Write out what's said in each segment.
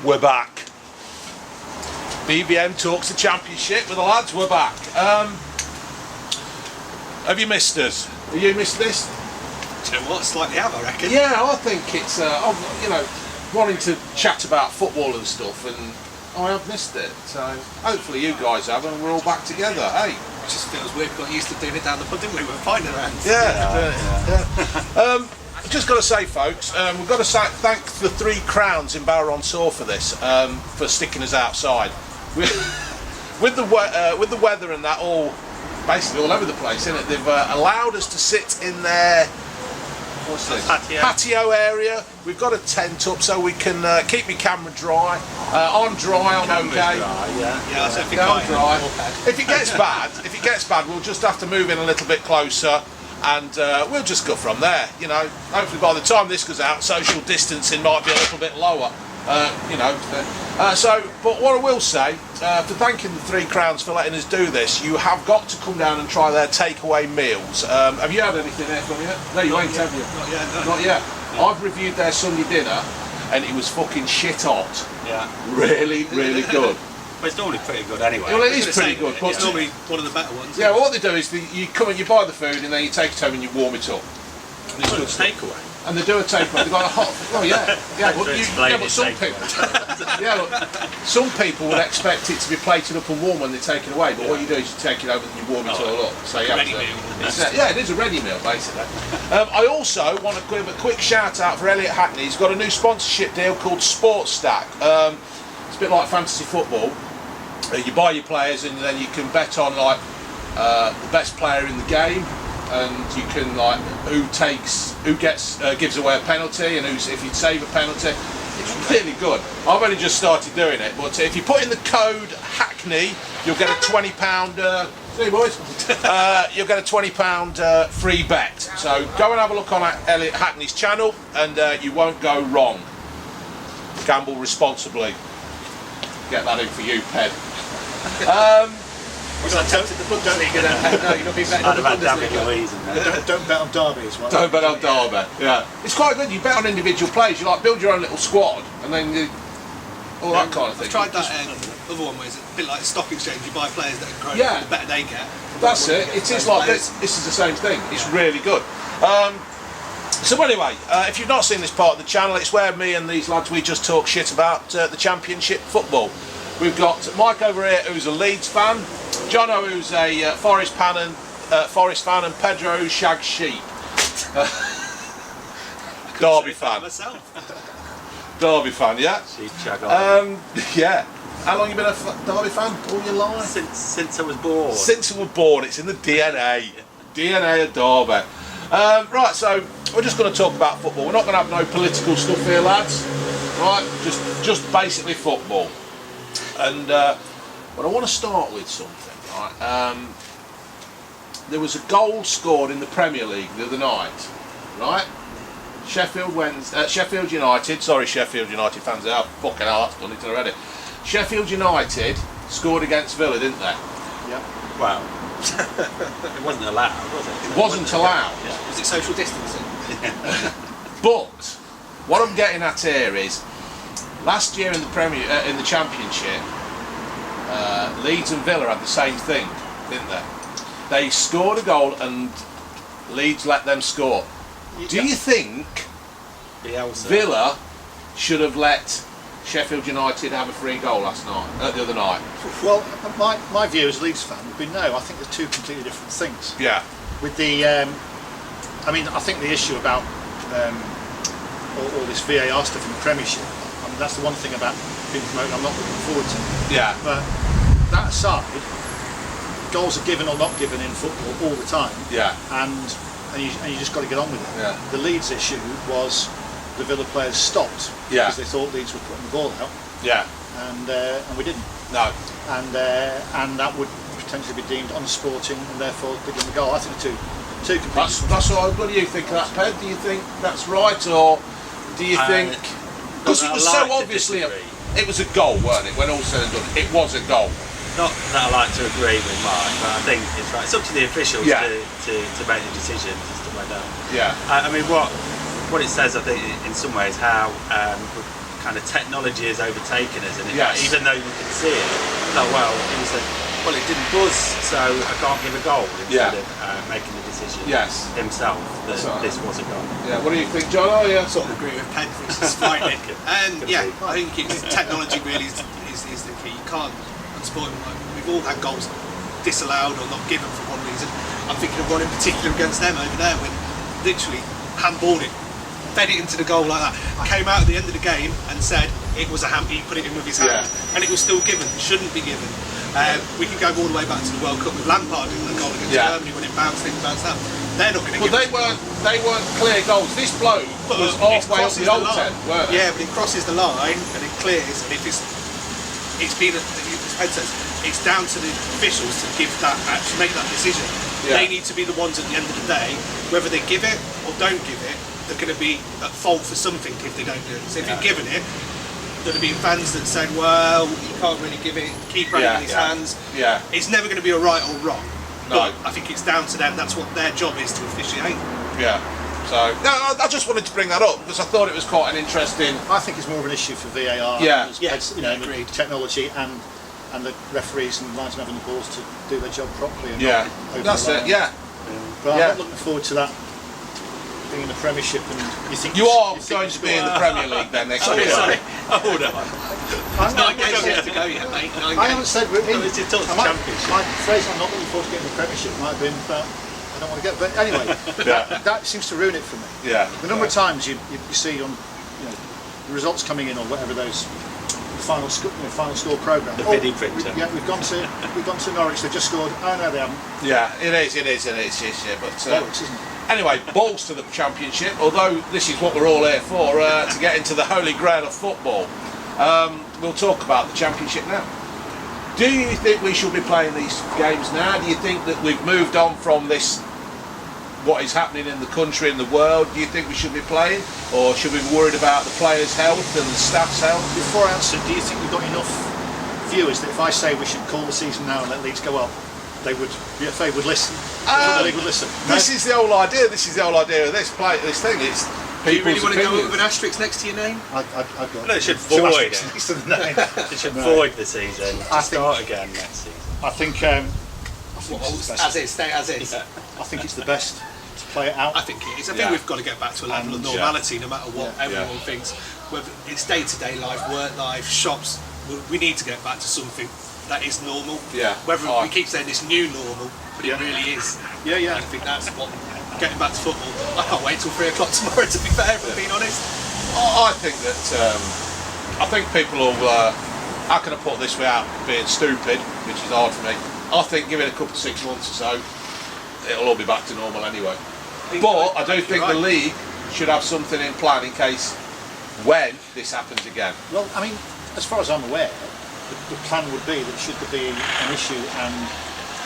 We're back. BVM Talks the Championship with the lads, we're back. Have you missed us? Have you missed this? Do you know what? Slightly have, I reckon. Yeah, I think it's, you know, wanting to chat about football and stuff, and I have missed it. So hopefully you guys have, and we're all back together, hey? It just feels we've got used to doing it down the pub, didn't we? We're finding around. Yeah. Just got to say, folks, we've got to thank the 3 Crowns in Barrow on Soar for this, for sticking us outside. With the weather and that basically all over the place, isn't it? They've allowed us to sit in their patio area. We've got a tent up so we can keep my camera dry. I'm dry, I'm okay. I'm dry. If it gets bad, we'll just have to move in a little bit closer. And we'll just go from there, you know. Hopefully by the time this goes out, social distancing might be a little bit lower, you know. But what I will say, for thanking the 3 Crowns for letting us do this, you have got to come down and try their takeaway meals. Have you had anything there from yet? No, you ain't, have you? Not yet, no. Not yet. I've reviewed their Sunday dinner, and it was fucking shit hot. Yeah. Really, really good. But it's normally pretty good anyway. Well, it is pretty good. It's normally one of the better ones. Yeah, well, what they do is you come and you buy the food, and then you take it home and you warm it up. And it's good takeaway. And they do a takeaway. They've got a hot. Well, yeah. But some people. Yeah, look, some people would expect it to be plated up and warm when they take it away. But what you do is you take it over and you warm it all up. So you ready meal. Yeah, it is a ready meal basically. I also want to give a quick shout out for Elliot Hackney. He's got a new sponsorship deal called SportStack. It's a bit like fantasy football. You buy your players and then you can bet on like the best player in the game, and you can like who gives away a penalty, and if you save a penalty. It's really good. I've only just started doing it, but if you put in the code Hackney, you'll get a £20. See, boys, you'll get a £20 free bet. So go and have a look on Elliot Hackney's channel, and you won't go wrong. Gamble responsibly. Get that in for you, Ped. Don't bet on Derby as well. Don't bet on Derby. Yeah, it's quite good. You bet on individual players. You like build your own little squad, and then all that kind of thing. I've tried that other one where it's a bit like a stock exchange. You buy players that are growing. Yeah, the better they get. That's it. It is like this. This is the same thing. It's really good. So anyway, if you've not seen this part of the channel, it's where me and these lads, we just talk shit about the Championship football. We've got Mike over here, who's a Leeds fan, Jono, who's a Forest fan, and Pedro, who shags sheep. Derby fan. Derby fan, yeah. Sheep shag on. Yeah. How long have you been a Derby fan? All your life? Since I was born. Since I was born, it's in the DNA. DNA of Derby. Right, so we're just going to talk about football. We're not going to have no political stuff here, lads. Right, just basically football. And but I want to start with something. Right, there was a goal scored in the Premier League the other night. Right, Sheffield United. Sorry, Sheffield United fans out. Fucking hell, that's done it already. Sheffield United scored against Villa, didn't they? Yeah. Well, it wasn't allowed, was it? It wasn't allowed. Yeah. Was it social distancing? But what I'm getting at here is, last year in the in the Championship, Leeds and Villa had the same thing, didn't they? They scored a goal and Leeds let them score. Do you think Villa should have let Sheffield United have a free goal the other night? Well, my view as a Leeds fan would be no. I think they're two completely different things. Yeah. With the, I mean, I think the issue about all this VAR stuff in the Premiership, I mean, that's the one thing about being promoted I'm not looking forward to. Yeah. But that aside, goals are given or not given in football all the time. Yeah. And you just got to get on with it. Yeah. The Leeds issue was the Villa players stopped because they thought Leeds were putting the ball out. Yeah. And we didn't. No. And that would potentially be deemed unsporting and therefore they give the goal. I think two completely. That's what do you think of that, Ped? Do you think that's right, or do you think? Because it was so obviously it was a goal, weren't it? When all said and done, it was a goal. Not that I like to agree with Mark, but I think it's right. It's up to the officials to make the decisions as to whether. Yeah. I mean, what it says, I think, in some ways, how kind of technology has overtaken us, and Yes. even though you can see it, oh well, he said, well, it didn't buzz, so I can't give a goal instead of making the decision himself that this was a goal. Yeah. What do you think, John? Oh, yeah. Sort of agree with Pen, which is frightening. Yeah, I think technology really is the key. You can't unsport him. We've all had goals disallowed or not given for one reason. I'm thinking of one in particular against them over there when literally handballed it, fed it into the goal like that, came out at the end of the game and said it was a hand, he put it in with his hand, and it was still given, shouldn't be given. We can go all the way back to the World Cup with Lampard in the goal against Germany when it bounced in, bounced out. They're not going to give it. They weren't clear goals. This bloke was halfway up the old 10, weren't it? Yeah, but it crosses the line and it clears, and if it's been, as Pen says, it's down to the officials to give that, actually make that decision. They need to be the ones at the end of the day, whether they give it or don't give it, they're going to be at fault for something if they don't do it. So if you've given it, there'll be fans that said, well, you can't really give it, keeper in his hands. Yeah. It's never going to be a right or wrong. No. But I think it's down to them, that's what their job is, to officiate. Yeah. So, no, I just wanted to bring that up because I thought it was quite an interesting... I think it's more of an issue for VAR. Yeah. Agreed. Technology and the referees and linesmen having the balls to do their job properly. And that's it. Yeah. But I'm not looking forward to that being in the Premiership. And you think you are going to be in the Premier League then next year. Sorry. Hold on. There's 9 games yet to go yet, mate. I haven't said we're in. It's the Championship. My phrase, I'm not looking forward to getting the Premiership, might have been, but I don't want to get. But anyway, that seems to ruin it for me. Yeah. The number of times you see on the results coming in or whatever those final score programme. The bidding printer. We've gone to Norwich. They've just scored. Oh no, they haven't. Yeah, it is. Yeah, but Bollocks, isn't it? anyway, balls to the Championship. Although this is what we're all here for, to get into the holy grail of football. We'll talk about the Championship now. Do you think we should be playing these games now? Do you think that we've moved on from this? What is happening in the country and the world? Do you think we should be playing, or should we be worried about the players' health and the staff's health? Before I answer, do you think we've got enough viewers that if I say we should call the season now and let Leeds go up, they would, the FA would listen? The league would listen. This is the whole idea. This is the whole idea of this thing. It's do you really people's want to go opinions. with an asterisk next to your name? I've got. No, it should void it. Next to the name. It should void the season. Start again next season. I think. As is, stay as is. I think it's the best to play it out. I think it is. I think we've got to get back to a level of normality, no matter what everyone thinks. Whether it's day-to-day life, work life, shops, we need to get back to something that is normal. Yeah. Whether we keep saying this new normal, but it really is. Yeah. I think that's what getting back to football. I can't wait till 3 o'clock tomorrow. To be fair, if I'm being honest. I think that I think people will. How can I put this without being stupid, which is hard for me? I think give it a couple of 6 months or so, it'll all be back to normal anyway. But I do think the league should have something in plan in case when this happens again. Well, I mean, as far as I'm aware, the plan would be that should there be an issue and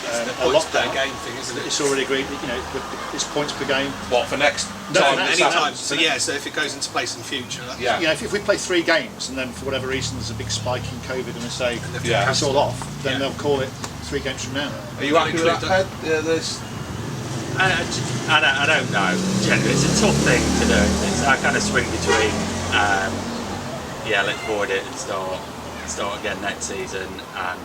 the a points per lockdown. game thing, isn't it? It's already agreed that it's points per game. What for next No, time? no, this Any happens? time. So if it goes into place in future, Yeah. If we play 3 games and then for whatever reason there's a big spike in COVID and they say Yeah. it's all off, then they'll call it 3 games from now. Are you happy with that, Ed? Yeah, there's. I don't know. Generally, it's a tough thing to do. I kind of swing between, let's void it and start again next season, and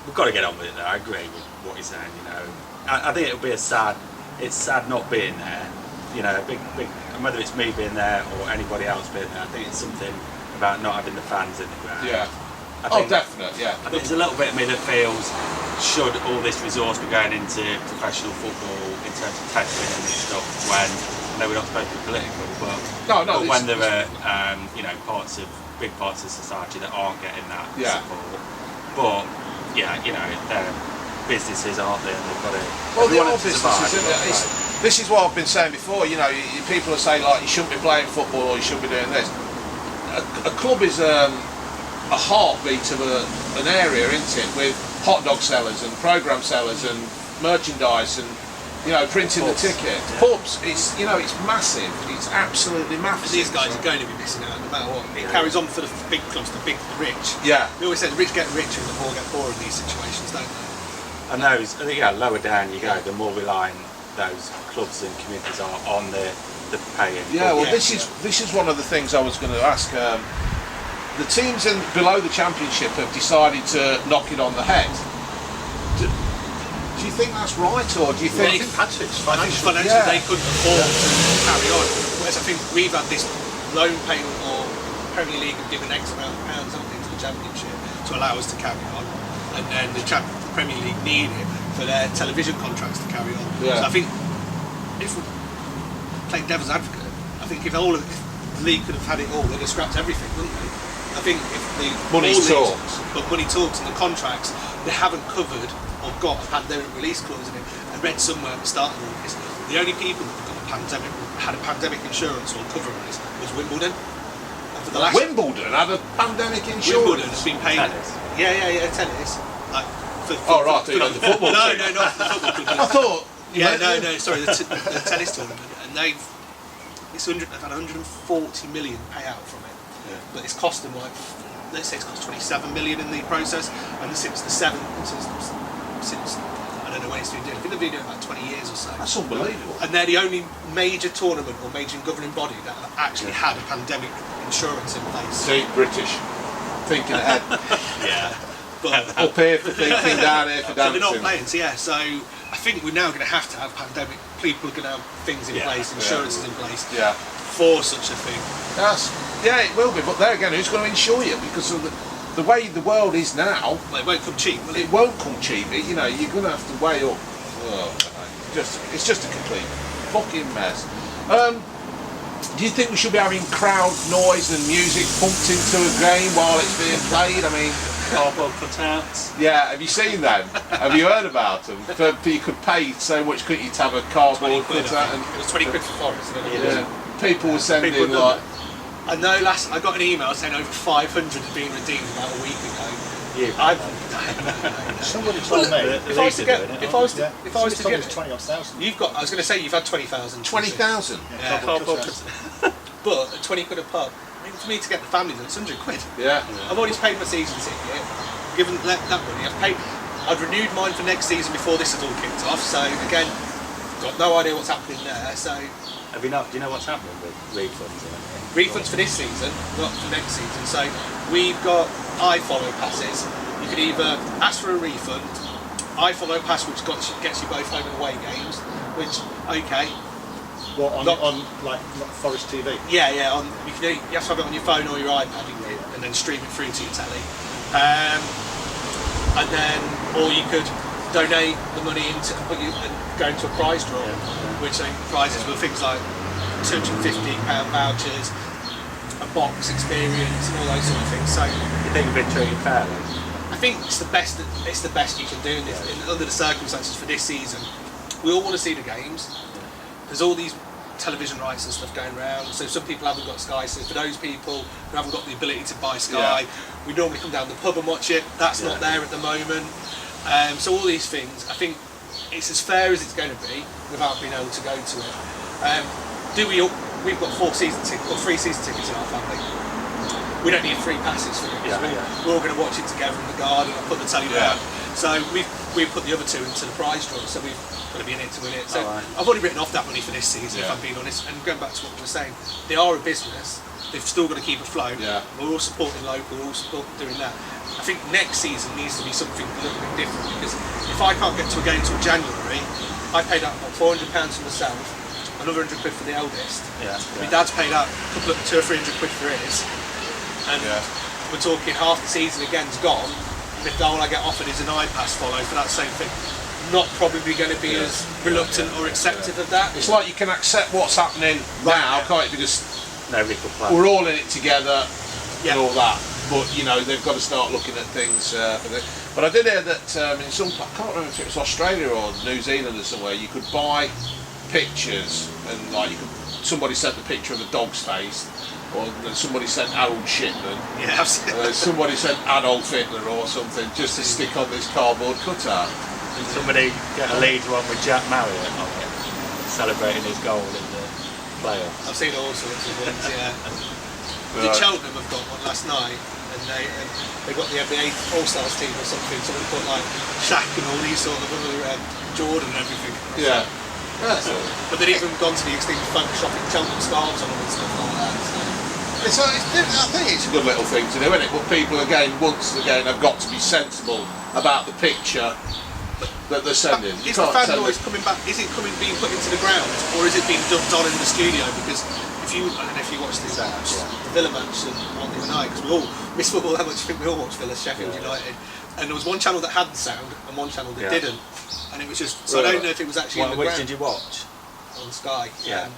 we've got to get on with it. Though I agree with what you're saying. I think it'll be it's sad not being there. Big, and whether it's me being there or anybody else being there, I think it's something about not having the fans in the ground. Yeah. I think, Definitely. Yeah. I think there's a little bit of me that feels should all this resource be going into professional football in terms of testing and stuff when I know we're not supposed to be political, but when there are big parts of society that aren't getting that support. But they're businesses, aren't they? And they've got to. Well, they are businesses, isn't it? This is what I've been saying before. People are saying like you shouldn't be playing football or you shouldn't be doing this. A club is a heartbeat of an area, isn't it? With hot dog sellers and programme sellers and merchandise and printing the ticket. Pubs, it's massive. It's absolutely massive. These guys are going to be missing out no matter what. It carries on for the big clubs, the rich. Yeah. We always say the rich get richer and the poor get poorer in these situations, don't they? And those, lower down you go, the more reliant those clubs and communities are on the paying. Yeah, well, this is one of the things I was going to ask. The teams below the Championship have decided to knock it on the head. Do you think that's right, or do you think... Financially, they couldn't afford to carry on. Whereas I think we've had this loan payment, or Premier League have given X amount of pounds to the Championship to allow us to carry on, and then the Premier League need it for their television contracts to carry on. Yeah. So I think if we're playing devil's advocate, I think if the league could have had it all, they'd have scrapped everything, wouldn't they? I think if the money talks, but money talks and the contracts, they haven't covered or got a pandemic release clause in it. I read somewhere at the start of all this, the only people that had a pandemic insurance or cover on this was Wimbledon. And for the last Wimbledon had a pandemic insurance. Wimbledon has been paying. Tennis. Yeah, tennis. Like the football. No, not the football club. I thought. Yeah, no. Sorry, the tennis tournament, and they've had 140 million payout from it. Yeah. But it's cost them let's say it's cost 27 million in the process, and since I don't know when it's been doing. I think they've been doing it about 20 years or so. That's unbelievable. And they're the only major tournament or major governing body that have actually had a pandemic insurance in place. See, British, thinking ahead. Yeah. But up here for thinking, down here for so dancing. they're not playing, so I think we're now going to have pandemic. People are going to have things in place, insurances in place for such a thing. It will be. But there again, who's going to insure you? Because of the way the world is now, well, it won't come cheap, will it? It won't come cheap. You're going to have to weigh up. It's just a complete fucking mess. Do you think we should be having crowd noise and music pumped into a game while it's being played? I mean, cardboard cutouts. Yeah, have you seen them? Have you heard about them? You could pay so much, couldn't you, to have a cardboard cutout? It was 20 quid for Forest. People were sending like. I know. I got an email saying over 500 had been redeemed about a week ago. Somebody told me. If I was to get, 20,000. you've got. I was going to say you've had 20,000. 20,000. Yeah, cardboard but at 20 quid a pub. I mean, for me to get the family, that's 100 quid. Yeah. I've already paid my season ticket. Given that money, I'd renewed mine for next season before this has all kicked off. So again, got no idea what's happening there. So. Do you know what's happening with refunds? Refunds for this season, not for next season. So we've got iFollow passes. You can either ask for a refund, iFollow pass, which gets you both home and away games, which What on Forest TV? Yeah. You have to have it on your phone or your iPad, and then stream it through to your telly. And then, or you could donate the money and go into a prize draw, which prizes were things like £250 vouchers, a box experience, and all those sort of things. So you think you've been treated fairly? I think it's the best. It's the best you can do under the circumstances for this season. We all want to see the games. There's all these television rights and stuff going around. So some people haven't got Sky. So for those people who haven't got the ability to buy Sky, we normally come down the pub and watch it. That's not there at the moment. So all these things, I think it's as fair as it's going to be without being able to go to it. We've got 3 season tickets in our family. We don't need 3 passes for it. We're all going to watch it together in the garden. I'll put the telly down. So we've put the other 2 into the prize draw. So we've got to be in it to win it. So I've already written off that money for this season, if I'm being honest. And going back to what we were saying, they are a business. They've still got to keep afloat. We're all supporting local. We're all doing that. I think next season needs to be something a little bit different, because if I can't get to a game until January, I paid out about £400 for myself, another 100 quid for the eldest. My dad's paid out a couple of 200 or 300 quid for his, and we're talking half the season again's gone. And if all I get offered is an iPass follow for that same thing, not probably going to be as reluctant or acceptive of that. It's like you can accept what's happening now, can't you? Because nobody could plan. We're all in it together and all that. But they've got to start looking at things. But I did hear that in some, I can't remember if it was Australia or New Zealand or somewhere, you could buy pictures and somebody sent the picture of a dog's face, or somebody sent Harold Shipman. Somebody sent Adolf Hitler or something just to stick on this cardboard cutout. Did somebody get a lead one with Jack Marriott on it, celebrating his goal in the playoffs? I've seen all sorts of ones. Did Cheltenham have got one last night, and they got the NBA All-Stars team or something, so they put like Shaq and all these sort of other Jordan and everything. But they've even gone to the extent of photoshopping Cheltenham scarves on them and stuff like that. So. I think it's a good little thing to do, isn't it? But people, once again, have got to be sensible about the picture that they're sending. Is the fan noise coming back? Is it being put into the ground, or is it being dubbed on in the studio? Because I don't know if you watched the Villa match on the other night, because we all miss football that much. I think we all watched Villa Sheffield United, and there was one channel that had the sound and one channel that didn't, and it was just. So I don't know if it was actually in the ground. Which did you watch? On Sky. Yeah.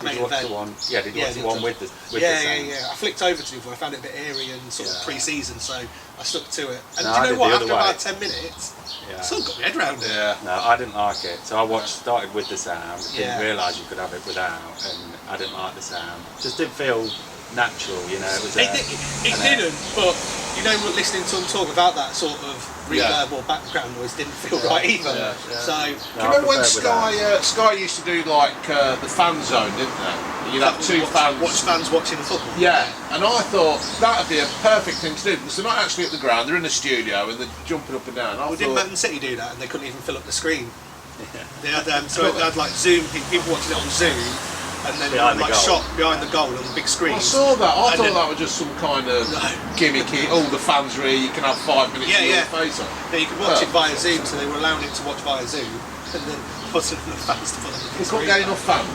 Did you watch the one? Yeah, did you watch the one with the sound? Yeah. I flicked over to it, but I found it a bit eerie and sort of pre-season, so I stuck to it. And no, do you know what? After way. about 10 minutes, I still got my head around it. Yeah. No, I didn't like it. So I started with the sound, didn't realise you could have it without, and I didn't like the sound. Just didn't feel natural, you know. It didn't, but you know, listening to them talk about that sort of reverb or background noise didn't feel right either. So, do you remember when Sky used to do like the fan zone, didn't they? You'd have two fans. Watch fans watching the football. Yeah, and I thought that'd be a perfect thing to do because they're not actually at the ground; they're in the studio and they're jumping up and down. Didn't Man City do that? And they couldn't even fill up the screen. They had they had like Zoom people watching it on Zoom. And then shot behind the goal on the big screen. I saw that. I thought that was just some kind of gimmicky. All the fans are here. You can have 5 minutes to your face on. Yeah, you could watch it via Zoom, so they were allowing him to watch via Zoom, and then putting enough fans to put on the big screen. You couldn't get enough fans.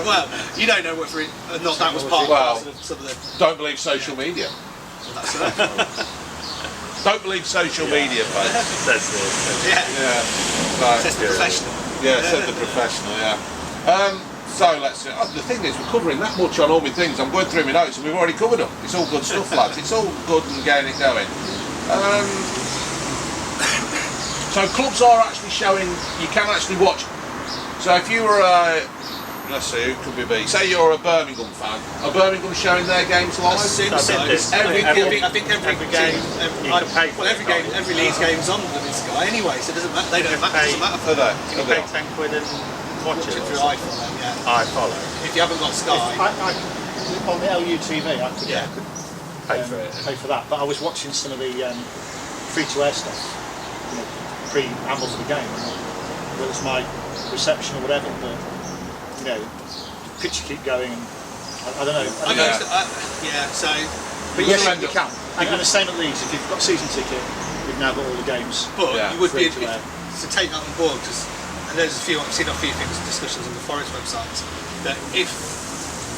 Well, you don't know whether that was part of some of the. Don't believe social media. Well, that's it. Don't believe social media, folks. Says this. Yeah. Says the professional. Yeah, said the professional. Yeah. So let's. The thing is, we're covering that much on all my things. I'm going through my notes, and we've already covered them. It's all good stuff, lads. It's all good and getting it going. So clubs are actually showing. You can actually watch. So if you were let's see, who could we be? Say you're a Birmingham fan. Are Birmingham showing their games live? I think every game. Every Leeds game's on with this guy anyway, so it doesn't matter. They don't matter. It doesn't matter for them. You can pay £10 and watch it through iFollow. Yeah. iFollow. If you haven't got Sky, on the LUTV, I could pay for it. Pay for that. But I was watching some of the free-to-air stuff, pre-ambles of the game. Whether it's my reception or whatever, but the picture keep going. And I don't know. So. But yes, you can. And the same at Leeds. If you've got a season ticket, you've now got all the games. But you would be to take that on board, and there's I've seen a few things, discussions on the Forest websites, that if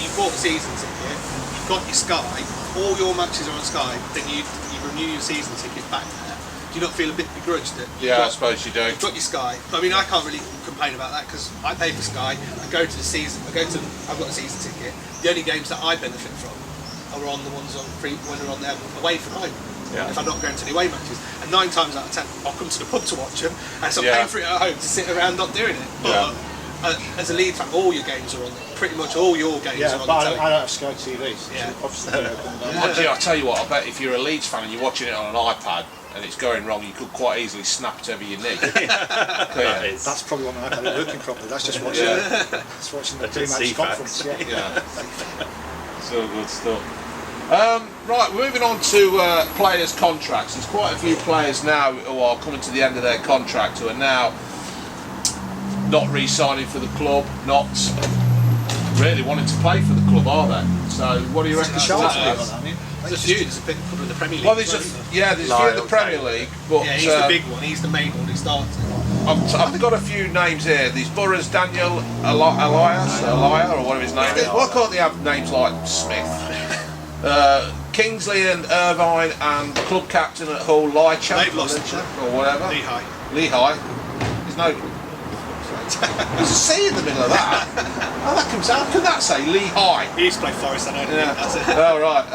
you bought a season ticket, you've got your Sky, all your matches are on Sky, then you renew your season ticket back there. Do you not feel a bit begrudged that I suppose you do. You've got your Sky. I mean, I can't really complain about that because I pay for Sky, I go to the season, I've got a season ticket. The only games that I benefit from are on the ones on free when they're on there away from home. Yeah. If I'm not going to the away matches, and 9 times out of 10 I'll come to the pub to watch them, and so I'm paying for it at home to sit around not doing it. But as a Leeds fan, all your games are on there. Pretty much all your games are on the telly. I don't have Sky TV. So obviously, I'll tell you what. I bet if you're a Leeds fan and you're watching it on an iPad and it's going wrong, you could quite easily snap it over your knee. That's probably one iPad working properly. That's just watching. That's watching the pre-match conference. Yeah. So good stuff. Right, we're moving on to players' contracts. There's quite a few players now who are coming to the end of their contract who are now not re-signing for the club, not really wanting to play for the club, are they? So, what do you reckon? There's a few. There's a couple in the Premier League. Well, there's a few in the Premier League, but he's the big one. He's the main one. He started. I've got a few names here. These Borough's Daniel Elia, or whatever his name is. Why can't they have names like Smith? Kingsley and Irvine and club captain at Hull, Lychan. They've lost it. Or whatever. Lehigh. There's no. There's a C in the middle of that. How can that say Lehigh? He used to play Forest, I know. Yeah. That's it. Oh, right.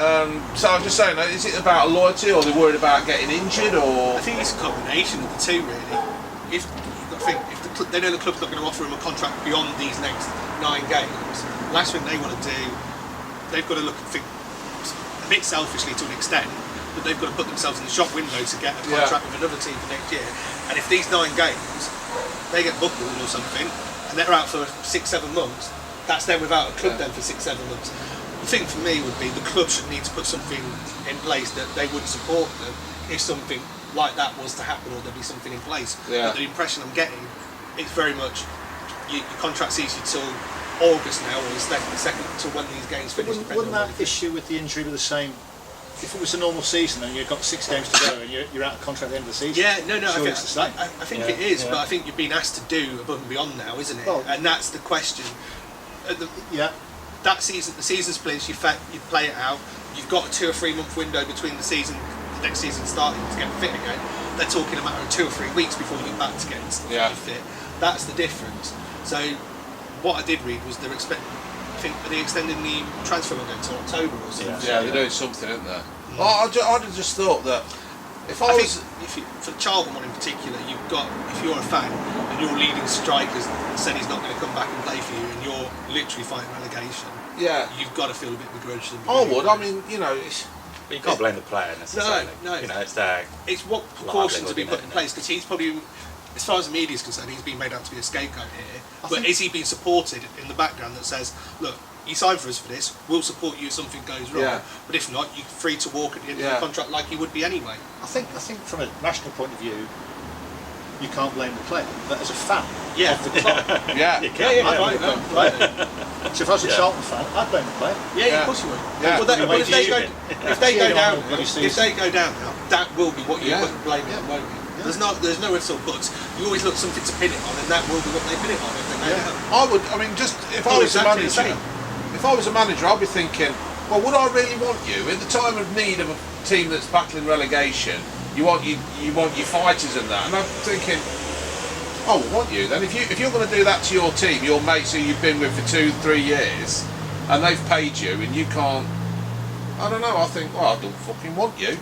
So I'm just saying, is it about loyalty, or are they worried about getting injured, or? I think it's a combination of the two, really. If they know the club's not going to offer him a contract beyond these next 9 games, the last thing they want to do, they've got to look and think a bit selfishly to an extent, but they've got to put themselves in the shop window to get a contract with another team for next year. And if these 9 games, they get buckled or something, and they're out for 6-7 months, that's them without a club then for 6-7 months. The thing for me would be the club should need to put something in place that they would support them if something like that was to happen, or there'd be something in place. But the impression I'm getting, it's very much your contract sees you till August now, or the second till when these games finish. Wouldn't that issue with the injury be the same? If it was a normal season and you've got 6 games to go and you're out of contract at the end of the season? Yeah, no, surely it's the same. I think it is, but I think you're being asked to do above and beyond now, isn't it? Well, and that's the question. That season, the season splits, you play it out. You've got a 2 or 3 month window between the next season starting to get fit again. They're talking a matter of 2 or 3 weeks before you're back to getting fit. That's the difference. So what I did read was they're extending the transfer window to October or something. Yeah, they're doing something, aren't they? I'd have just thought that if I was... for Charlton one in particular, if you're a fan and your leading striker said he's not going to come back and play for you and you're literally fighting relegation, you've got to feel a bit begrudged. I would. I mean, you know, but you can't blame the player necessarily. No. You know, it's what precautions have been put in place, because he's probably, as far as the media is concerned, he's been made out to be a scapegoat here. But is he being supported in the background that says, look, you signed for us for this, we'll support you if something goes wrong, but if not, you're free to walk at the end of the contract like you would be anyway. I think from a national point of view, you can't blame the player, but as a fan of the club, you can. So if I was a Charlton fan, I'd blame the player. Yeah, of course you would. Yeah. Well, if they go down now, that will be what you blame it, won't it? There's no ifs or buts. You always look something to pin it on, and that will be what they pin it on if they go down. I would. I mean, just if I was a manager, I'd be thinking, well, would I really want you in the time of need of a team that's battling relegation? You want your fighters and that, and I'm thinking, I would want you then. If you're going to do that to your team, your mates who you've been with for 2-3 years, and they've paid you, and you can't. I don't know. I think, well, I don't fucking want you.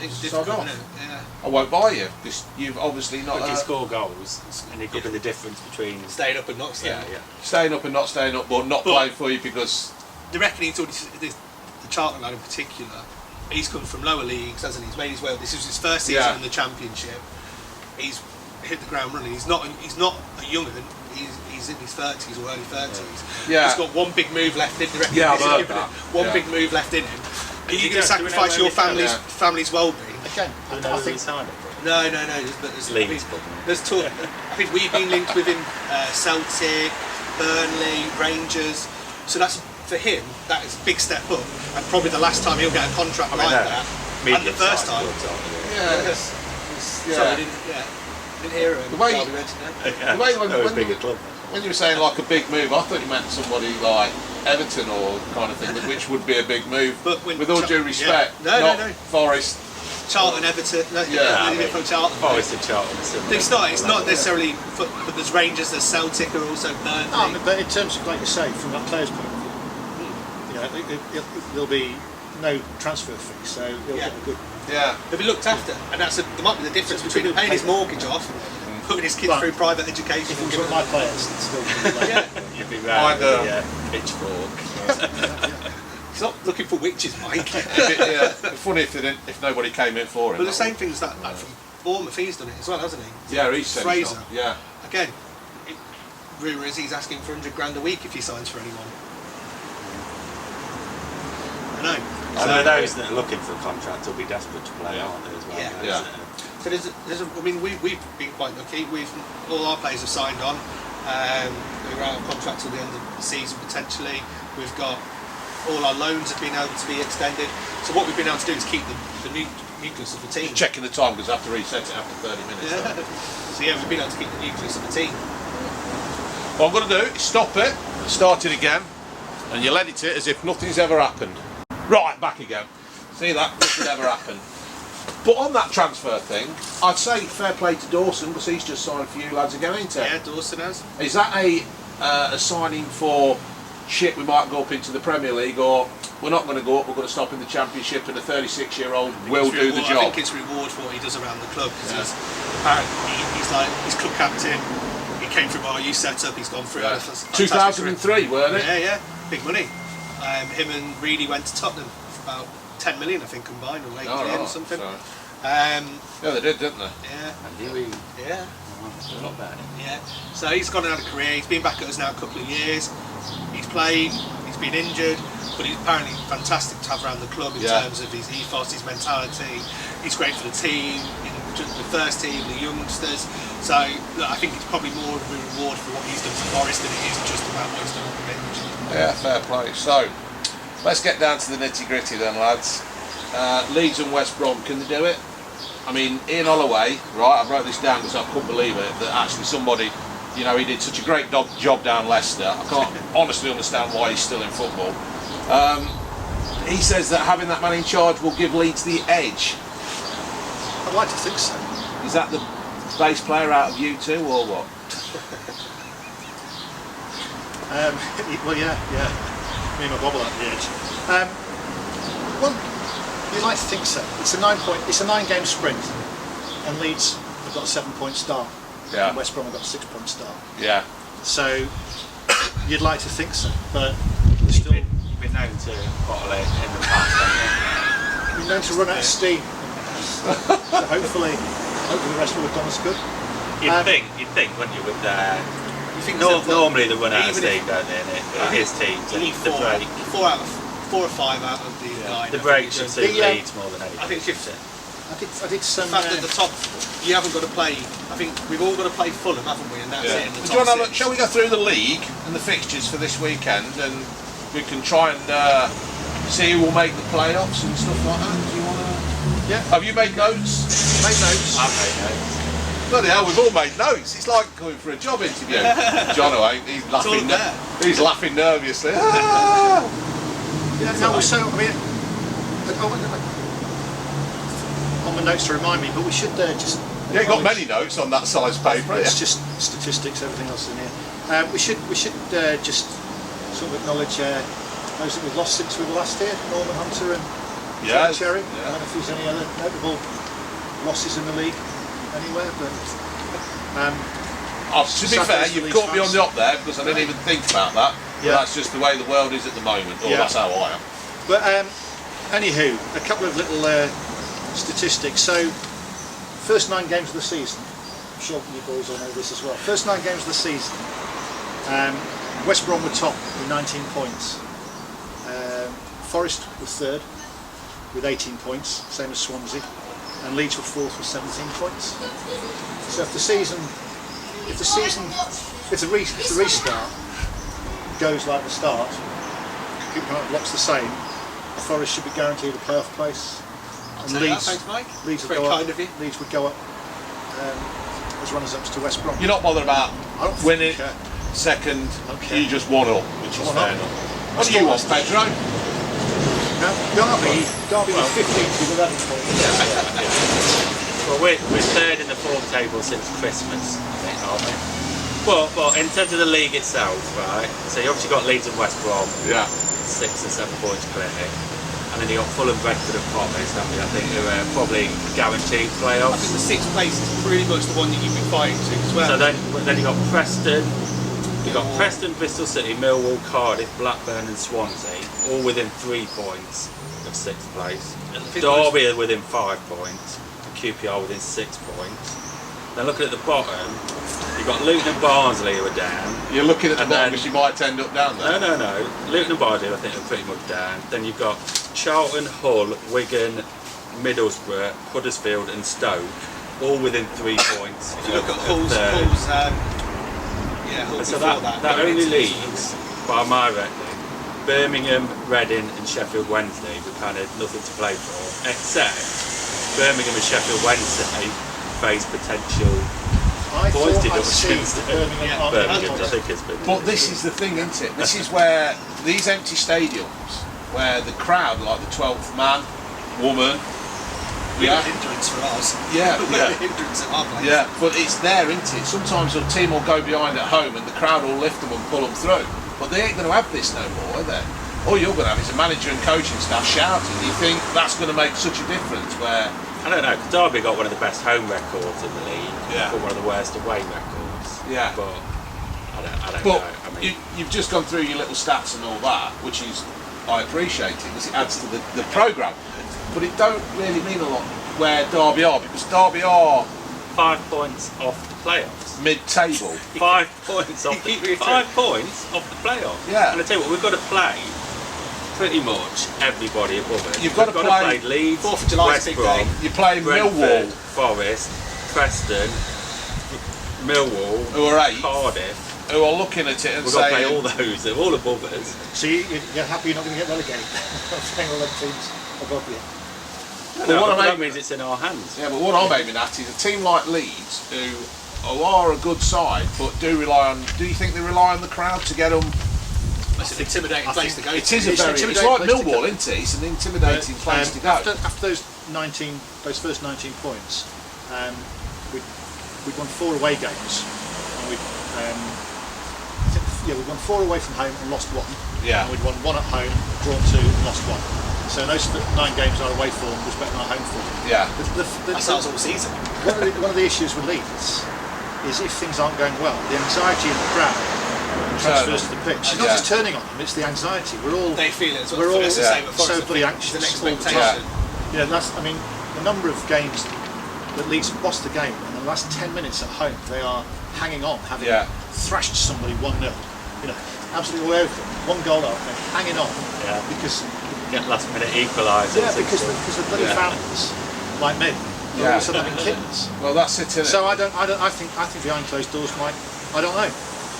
It's difficult, isn't it? I won't buy you because you've obviously not. But you score goals, and it could be the difference between staying up and not staying up. Staying up and not staying up, but not playing for you because. The reckoning, the Charlton lad in particular, he's come from lower leagues, hasn't he? He's made his way. This was his first season in the Championship. He's hit the ground running. He's not a young'un. He's in his 30s or early 30s. Yeah. He's got one big move left in. I've heard that. One big move left in him. Are you going to sacrifice your family's well-being? Again, I think. No. There's talk. I think we've been linked with him, Celtic, Burnley, Rangers. So that's for him. That is a big step up, and probably the last time he'll get a contract like that. And the first time. Sorry, I didn't hear him. The way when you were saying like a big move, I thought you meant somebody like Everton or kind of thing, which would be a big move. But with all due respect, not Forest. Charlton, Everton, from Charlton. Forest and Charlton. It's not necessarily, but there's Rangers, there's Celtic, who are also Burnley. No, but in terms of, like you say, from that player's point of view, there'll be no transfer fee, so he'll get a good. He'll be looked after, and there might be the difference between paying his mortgage off, putting his kids through private education. If it was my players, it's still you'd be round pitchfork. He's not looking for witches, Mike. Funny if nobody came in for him. But the same thing as that from Bournemouth, he's done it as well, hasn't he? Yeah, he's said Fraser. Yeah. Again, rumour is he's asking for £100,000 a week if he signs for anyone. I know. I know those that are looking for a contract will be desperate to play, aren't they, as well? Yeah. So we've been quite lucky. All our players have signed on. We're out of contract till the end of the season potentially. We've got all our loans have been able to be extended. So what we've been able to do is keep the nucleus of the team. Just checking the time because I have to reset it after 30 minutes. So we've been able to keep the nucleus of the team. What I'm going to do is stop it, start it again, and you'll edit it as if nothing's ever happened. Right, back again. See that? Nothing ever happened. But on that transfer thing, I'd say fair play to Dawson because he's just signed for you lads again, ain't he? Yeah, Dawson has. Is that a signing for shit, we might go up into the Premier League, or we're not going to go up, we're going to stop in the Championship and a 36-year-old will do the job? I think it's reward for what he does around the club because he's club captain. He came from our youth setup. He's gone through. 2003, weren't it? Yeah, big money. Him and Reedy went to Tottenham for about 10 million, I think, combined, or 8 million or something. Yeah, they did, didn't they? Yeah. And Reedy. Yeah. Not bad. Yeah. So he's gone and had a career. He's been back at us now a couple of years. He's played. He's been injured, but he's apparently fantastic to have around the club in terms of his ethos, his mentality. He's great for the team. the first team, the youngsters. So look, I think it's probably more of a reward for what he's done for Forest than it is just about what he's done on the pitch. Yeah, fair play. So let's get down to the nitty gritty then, lads. Leeds and West Brom, can they do it? I mean, Ian Holloway, right, I wrote this down because I couldn't believe it, that actually somebody, you know, he did such a great job down Leicester. I can't honestly understand why he's still in football. He says that having that man in charge will give Leeds the edge. I'd like to think so. Is that the bass player out of U2 or what? Well, yeah. Me and my bobble at the edge. Well, you'd like to think so. It's a 9-game sprint, and Leeds have got a 7-point start. Yeah. And West Brom have got a 6-point start. Yeah. So you'd like to think so, but You've been known to bottle it in the past, haven't we're known to run out of steam. So hopefully the rest will have done us good. you? You'd think, wouldn't you, with You think normally they run out of even steam, don't they, in his teams, you and need the break. 4 or 5 out of the line. The break should suit The, Leeds more than anything. I think if I did some. the fact that the top, you haven't got to play. I think we've all got to play Fulham, haven't we? And that's it. In the Do you top want to six. shall we go through the league and the fixtures for this weekend, and we can try and see who will make the playoffs and stuff like that? Do you want to? Yeah. Have you made notes? Made notes. I've made notes. Bloody hell, we've all made notes. It's like going for a job interview. John ain't. He's laughing. there. He's laughing nervously. Ah! Yeah, no, so I mean, on the notes to remind me, but we should just. You ain't got many notes on that size paper. It's Yeah. just statistics, everything else in here. We should just sort of acknowledge those that we've lost since we were last here, Norman Hunter and Yes, Cherry. yeah. I don't know if there's any other notable losses in the league anywhere, but To be fair, you've caught me on the up there because I didn't even think about that. Yeah. But that's just the way the world is at the moment. Or Yeah. that's how I am. But anywho, a couple of little statistics. So, first 9 games of the season. I'm sure you boys all know this as well. First 9 games of the season. West Brom were top with 19 points. Forest were third with 18 points, same as Swansea, and Leeds were fourth with 17 points. So if the restart goes like the start, keep blocks the same, Forest should be guaranteed a playoff place, and Leeds, Thanks, Mike. Leeds would Very go kind up. of you. Leeds would go up as runners-ups to West Brom. You're not bothered about I don't winning care. second. Okay. You just won up, which is One fair up. enough. What do you want, Pedro? No, Derby were 15th with 11 points. Well, we're third in the form table since Christmas, I think, aren't we? Well, in terms of the league itself, right? So you obviously got Leeds and West Brom, Yeah. 6 and 7 points clear, and then you got Fulham, Brentford, and Forest. I think who are probably guaranteed I playoffs. think the 6th place is pretty much the one that you've been fighting to as well. So then you got Preston. You've got Preston, Bristol City, Millwall, Cardiff, Blackburn and Swansea, all within 3 points of 6th place. And the 5th Derby are within 5 points, and QPR within 6 points. Then looking at the bottom, you've got Luton and Barnsley who are down. You're looking at the And bottom then- because you might end up down there. No. Luton and Barnsley I think are pretty much down. Then you've got Charlton, Hull, Wigan, Middlesbrough, Huddersfield and Stoke, all within 3 points. If you look at of Hull's third. Hull So before that going only into this leaves, by my reckoning, Birmingham, Reading and Sheffield Wednesday with kind of nothing to play for, except Birmingham and Sheffield Wednesday face potential I points thought I'd seen deductions. Birmingham on Birmingham, I the think it's been. But this is the thing, isn't it? This is where these empty stadiums, where the crowd, like the 12th man, woman, Yeah, hindrance for us. Yeah, yeah. Hindrance at our place. yeah, but it's there, isn't it? Sometimes a team will go behind at home and the crowd will lift them and pull them through. But they ain't going to have this no more, are they? All you're going to have is a manager and coaching staff shouting. You think that's going to make such a difference where... I don't know, 'cause Derby got one of the best home records in the league, Yeah. but one of the worst away records. Yeah. But I don't But know. I mean, you've just gone through your little stats and all that, which is, I appreciate it, because it adds to the programme. But it don't really mean a lot where Derby are, because Derby are 5 points off the playoffs. mid-table. 5 points off the 5 points off the playoffs. Yeah. And I tell you what, we've got to play pretty much everybody above it. You've got to play Leeds, 4th of July West is a big Brom, day. You're playing Brentford, Millwall, Forest, Preston, Millwall, who are 8, Cardiff. who are looking at it and We've got to saying, play all those. They're all above us. So you're happy you're not going to get relegated? Playing all them teams above you. Well, what that means it's in our hands. yeah, but what I'm aiming at is a team like Leeds, who are a good side, but do you think they rely on the crowd to get them? It's an intimidating place to go. It is it's like Millwall, isn't it? It's an intimidating place to go. After those first 19 points, we'd won 4 away games, and we'd won 4 away from home and lost 1. Yeah. And we'd won 1 at home, drawn 2, and lost 1. So in those 9 games, our away form was better than our home form. Yeah. That's all season. One of the issues with Leeds is if things aren't going well, the anxiety in the crowd transfers to the pitch. It's not just turning on them; it's the anxiety. They feel it. We're all so bloody anxious. The all the expectation. time. Yeah, the number of games that Leeds have lost the game, and in the last 10 minutes at home, they are hanging on, having thrashed somebody 1-0. Absolutely aware of them. 1 goal up, and hanging on because get last minute equalisers. Yeah, because the bloody fans like me. All of a sudden having kittens. Well, that's it, isn't it? So I think behind closed doors might. I don't know.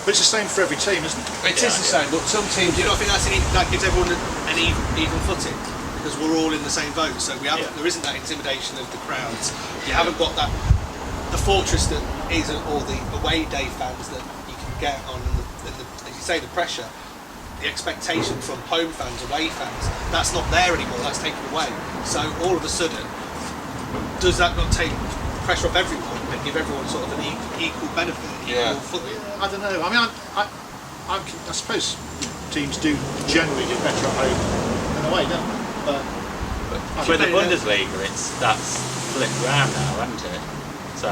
But it's the same for every team, isn't it? It is the same, but some teams... Do you not think that gives everyone an even footing? Because we're all in the same boat, so there isn't that intimidation of the crowds. You haven't got the fortress that is, or the away day fans that you can get on, and as you say, the pressure, the expectation from home fans, away fans, that's not there anymore, that's taken away. So all of a sudden, does that not take pressure off everyone and give everyone sort of an equal benefit, equal footing? I don't know. I mean, I suppose teams do generally do better at home than away, don't they? But with the Bundesliga, that's flipped around now, hasn't it? So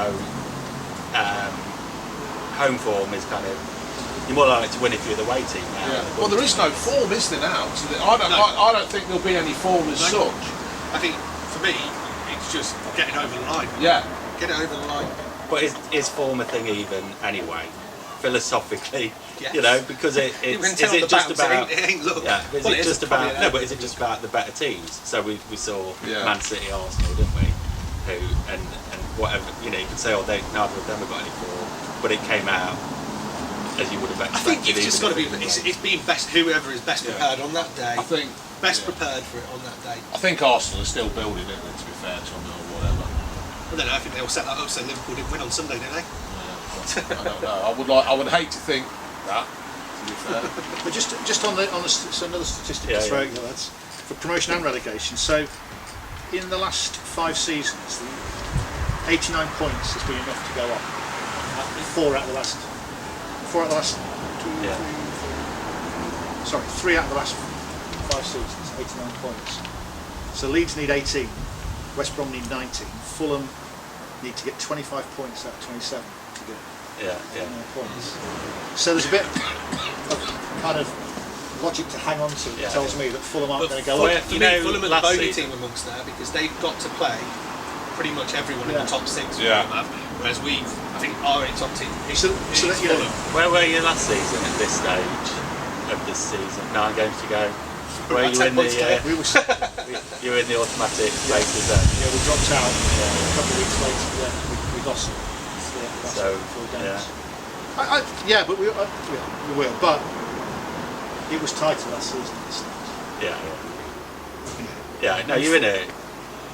home form is kind of, you're more likely to win if you're the away team now. Yeah. Well, there is no form, is there now? I don't think there'll be any form as such. I think for me, it's just getting over the line. Yeah. Get it over the line. But is form a thing even anyway? Philosophically, Yes. because is it just about? Is it just about? No, but is it just about the better teams? So we saw Man City, Arsenal, didn't we? Who and whatever, you can say, neither of them have got any form, but it came out as you would have expected. I think you've just got to be. It's being best. Whoever is best prepared on that day. I think best prepared for it on that day. I think Arsenal are still building it. To be fair to them or whatever. I don't know. I think they'll set that up so Liverpool didn't win on Sunday, did they? I don't know. I would hate to think that. To be fair. But just on so another statistic to throw at you, lads, for promotion and relegation. So in the last 5 seasons, 89 points has been enough to go up. 3 out of the last 5 seasons, 89 points. So Leeds need 18, West Brom need 19, Fulham need to get 25 points out of 27 to get 29 points. So there's a bit of kind of logic to hang on to that tells me that Fulham aren't going to go up. For me, Fulham are the bogey team amongst there because they've got to play pretty much everyone in the top 6. Whereas I think our top team is Fulham. Where were you last season at this stage of this season? 9 games to go. Were you in you were in the automatic places then? Yeah, we dropped out a couple of weeks later. We lost the last 4 games. But we will. But it was tighter last season at this stage. No, you're in a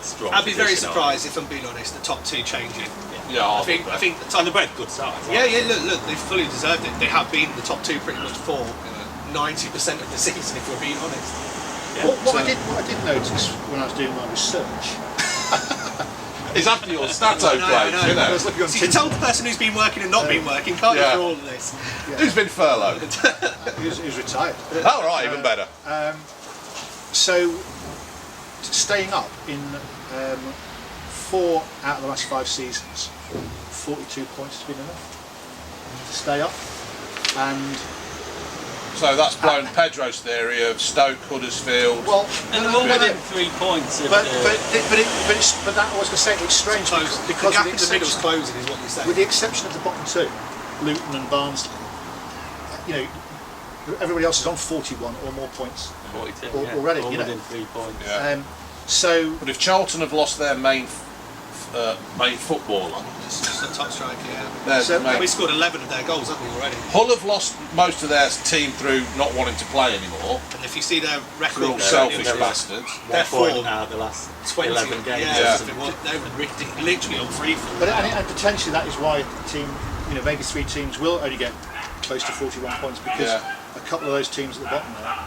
strong I'd be very position, surprised if I'm being honest. The top 2 changing. I think the top. And they're both good sides. Look, they've fully deserved it. They have been the top 2 pretty much for 90% of the season, if we're being honest. What I did notice when I was doing my research is after your Stato page, I was looking on you can tell the person who's been working and not been working, can't you, for all of this? Who's been furloughed? Who's retired. Oh, right, even better. So, staying up in 4 out of the last 5 seasons, 42 points has been enough to stay up. And so that's blown Pedro's theory of Stoke, Huddersfield. Well, and they're all within 3 points. But that I was going to say it's strange because the gap in the middle is closing, is what you're saying. With the exception of the bottom 2, Luton and Barnsley, everybody else is on 41 or more points 42, already. All you know, within 3 points. Yeah. So. But if Charlton have lost their main footballer, It's a top striker, yeah. So We scored 11 of their goals, haven't we, already? Hull have lost most of their team through not wanting to play anymore. And if you see their They're all record, selfish they're- bastards. they're 1 point form. out of the last 20, 11 games. Yeah, they're literally on free fall. But and potentially that is why a team, maybe 3 teams will only get close to 41 points because a couple of those teams at the bottom there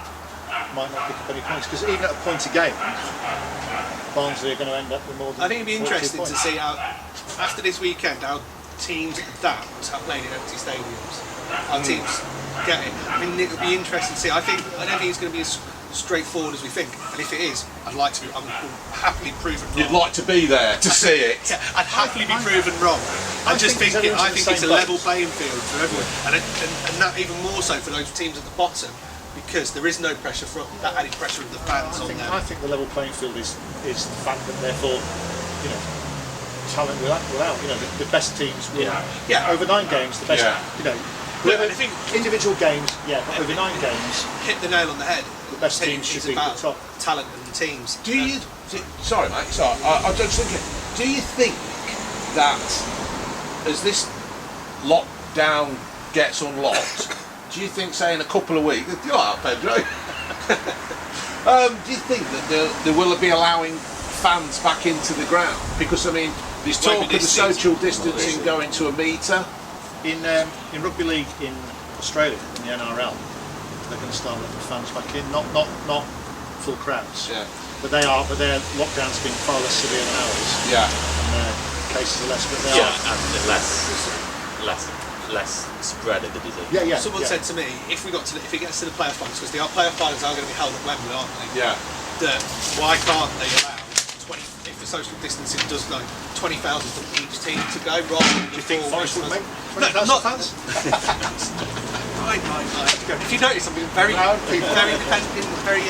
might not pick up any points. Because even at a point a game, Barnsley are going to end up with more than. I think it'd be 42 interesting points. to see how, after this weekend, how teams adapt are playing in empty stadiums. How teams get it. I mean, it'll be interesting to see. I don't think it's going to be as straightforward as we think. And if it is, I'm happily proven wrong. You'd like to be there to see it. Yeah, I'd happily be proven wrong. I think it's a level playing field for everyone, and that even more so for those teams at the bottom, because there is no pressure from that added pressure of the fans on them. I think the level playing field is the fact that therefore, talent without, the best teams will over 9 games, the best, I think individual games, but over 9 games, hit the nail on the head. the best teams should be at the top. Talent and teams. Sorry, mate. Sorry, I'm just thinking. Do you think that as this lockdown gets unlocked, do you think, say, in a couple of weeks, you're out, Pedro? Do you think that they will be allowing fans back into the ground? Because I mean, there's talk of the social distancing going to a metre. In rugby league in Australia, in the NRL, they're going to start letting fans back in, not full crowds. Yeah. But their lockdown's been far less severe than ours. Yeah. And cases are less, but they are. And less spread of the disease. Yeah. Someone said to me, if it gets to the playoff finals, because the playoff finals are going to be held at Wembley, aren't they? Yeah. That why can't they allow 20? If the social distancing does go, 20,000 from each team to go, rather than Do you think Forest would make 20,000 fans? Right. If you notice, I'm being very independent, very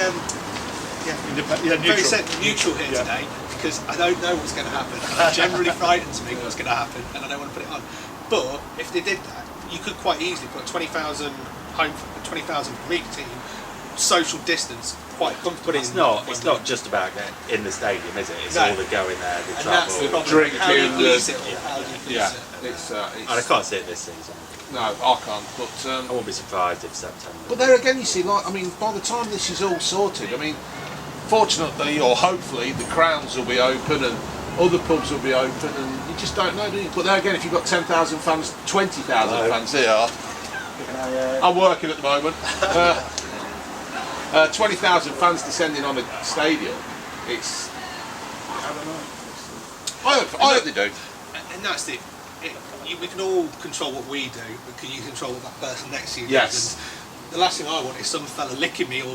neutral here today, because I don't know what's going to happen. It generally frightens me what's going to happen, and I don't want to put it on. But if they did that, you could quite easily put 20,000 from each team, social distance, quite comfortable. But it's not just about getting in the stadium, is it? It's all the going there, the and travel. that's the problem. Drinking, How do you police it? It's And I can't see it this season. no, I can't. But I won't be surprised if September. But there again, you see, by the time this is all sorted, fortunately or hopefully, the Crowns will be open and other pubs will be open, and you just don't know, do you? But there again, if you've got 10,000 fans, 20,000 fans here, I'm working at the moment. 20,000 fans descending on a stadium. It's, I don't know. I hope they do. And that's it. We can all control what we do, but can you control what that person next to you Yes. does? And the last thing I want is some fella licking me or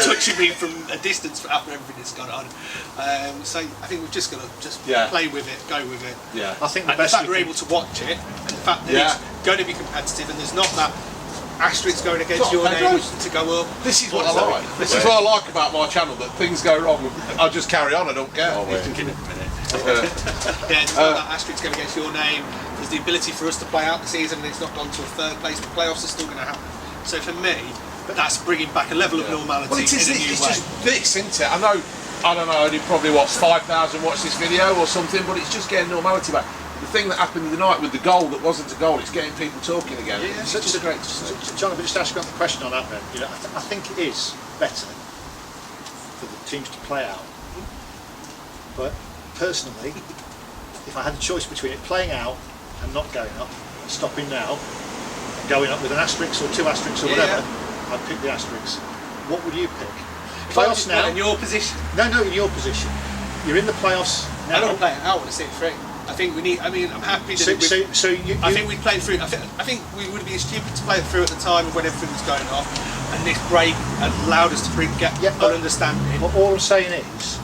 touching me from a distance after everything that's gone on. So I think we've just got to play with it, go with it. Yeah. I think the And best the fact we're able to watch it, and the fact that it's going to be competitive, and there's not that asterisk going against your name to go up. This is what I like. This is what I like about my channel, that things go wrong, I just carry on, I don't care. Oh, we're in a minute. There's not that asterisk going against your name. There's the ability for us to play out the season, and it's not gone to a third place. The playoffs are still going to happen. So for me, but that's bringing back a level of normality Well, it's in a new way. just this, isn't it? I don't know, only probably 5,000 watched this video or something, but it's just getting normality back. The thing that happened the night with the goal that wasn't a goal, it's getting people talking again. Yeah, It's just great. John, if I just ask you a question on that then, I think it is better for the teams to play out. But personally, if I had a choice between it playing out and not going up, and stopping now, and going up with an asterisk or 2 asterisks or whatever, I'd pick the asterisk. What would you pick? Playoffs now? In your position? No, in your position. You're in the playoffs now. I don't want to play it out, I want to see it through. I think we need. I'm happy that. I think we'd play it through. I think we would be stupid to play it through at the time when everything was going off, and this break allowed us to get an understanding. Well, all I'm saying is,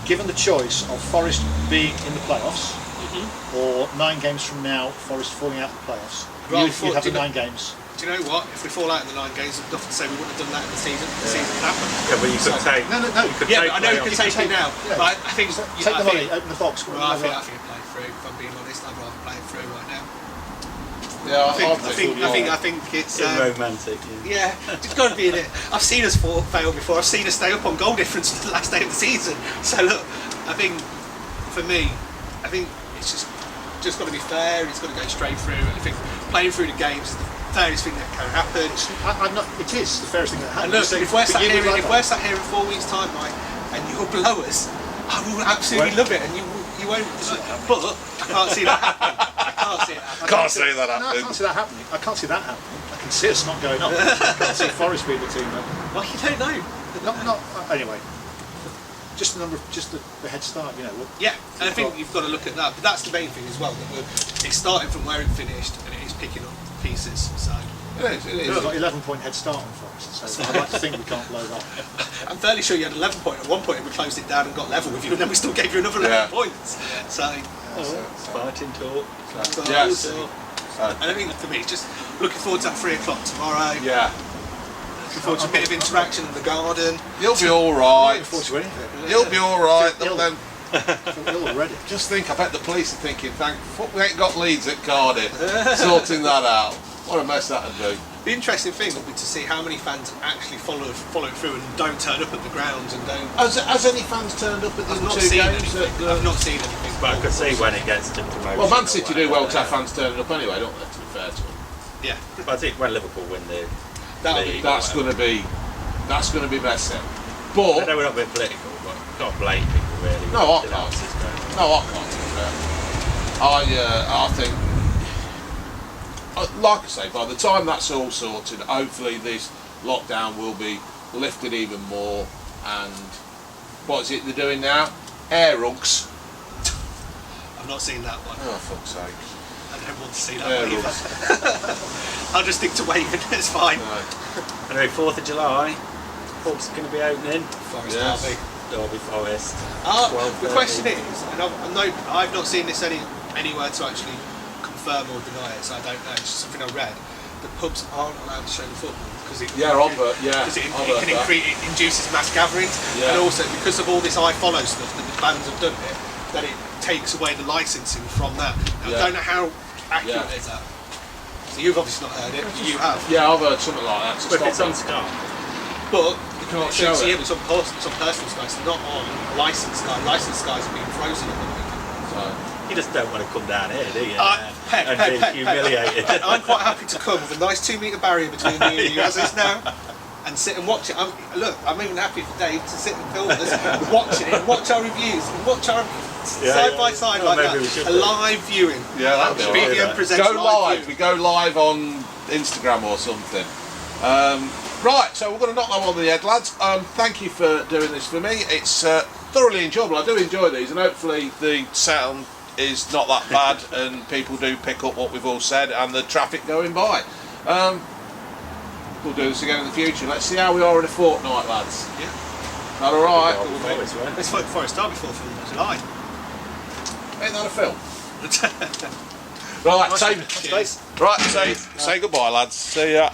given the choice of Forest being in the playoffs, or 9 games from now, Forest falling out of the playoffs, you'd have the 9 games. Do you know what? If we fall out in the 9 games, I'd nothing to say we wouldn't have done that in the season. The season happened. Yeah, but you could take. No. You could Yeah, take but I know you playoffs. can take it now. Yeah. But I think Take the money, open the box. Well, I think play it through. If I'm being honest, I'd rather play it through right now. Yeah, I think it's romantic. yeah, it's got to be in it. I've seen us fail before. I've seen us stay up on goal difference the last day of the season. So look, I think for me, I think it's just got to be fair. It's got to go straight through. And I think playing through the games is the fairest thing that can happen. It is the fairest thing that And happens. look, if we're sat here in 4 weeks' time, Mike, and you're below us, I will absolutely love it, and you won't. But I can't see that happening. I can't see it happening. Can't see that No, I can't see that happening. I can't see that happening. I can see us not going up. I can't see Forest being the team. Well, you don't know. Anyway. Just the head start, you know. Yeah, and I think you've got to look at that. But that's the main thing as well. That it's starting from where it finished, and it is picking up pieces. So it is. We've got 11-point head start on Forest, so I'd like to think we can't blow that. I'm fairly sure you had 11 point at one point, and we closed it down and got level with you, and then we still gave you another 11 points. So Fighting talk. Yes. And I think for me, just looking forward to that 3 o'clock tomorrow. Yeah. Looking forward to a bit of interaction in the garden. You'll be all right. Looking forward to anything. You'll be all right. Then Ill already. just think. I bet the police are thinking, "Thank fuck, we ain't got Leeds at Cardiff, sorting that out." What a mess that'd be. The interesting thing will be to see how many fans actually follow through and don't turn up at the grounds and don't. Has any fans turned up at the I've not two seen games? anything. I've not seen anything. But I could see when it gets to promotion. Well, Man City do well to to have fans turning up anyway, don't they? To be fair to them. Yeah, But I think when Liverpool win the league, That's going to be messy. I But know we're not being political, but can't blame people really. No, I with can't. analysis going on. no, I can't. To be fair. I think, like I say, by the time that's all sorted, hopefully this lockdown will be lifted even more. And what is it they're doing now? Air rugs. I've not seen that one. Oh, fuck's sake. I don't want to see that Air one either. rugs. I'll just stick to waving. It's fine. No. Anyway, 4th of July, pubs are going to be opening. Forest Yes. Derby. Derby Forest. The question is, and I've not seen this anywhere to actually confirm or deny it, so I don't know. It's just something I read. The pubs aren't allowed to show the football because it induces mass gatherings, and also because of all this iFollow stuff that the bands have done it, that it takes away the licensing from that. Now, I don't know how accurate is that. So you've obviously not heard it. You have. Yeah, I've heard something like that. But if it's on Sky. But you can't show it. It's on personal skies, not on licensed skies. Licensed skies are being frozen at the moment. So. You just don't want to come down here, do you? Pet, be humiliated. I'm quite happy to come with a nice 2 metre barrier between me and you, as is now, and sit and watch it. I'm even happy for Dave to sit and film us, watching it, watch our reviews, and watch our side by side like that. A live viewing. Yeah, that'd be BVM presents go live. viewing. We go live on Instagram or something. Right, so we're going to knock that one on the head, lads. Thank you for doing this for me. It's thoroughly enjoyable. I do enjoy these, and hopefully the sound is not that bad and people do pick up what we've all said and the traffic going by. We'll do this again in the future. Let's see how we are in a fortnight, lads. Yeah. That all right? Let's vote Forest Derby before film of July. Ain't that a film? Right, say goodbye, lads. See ya.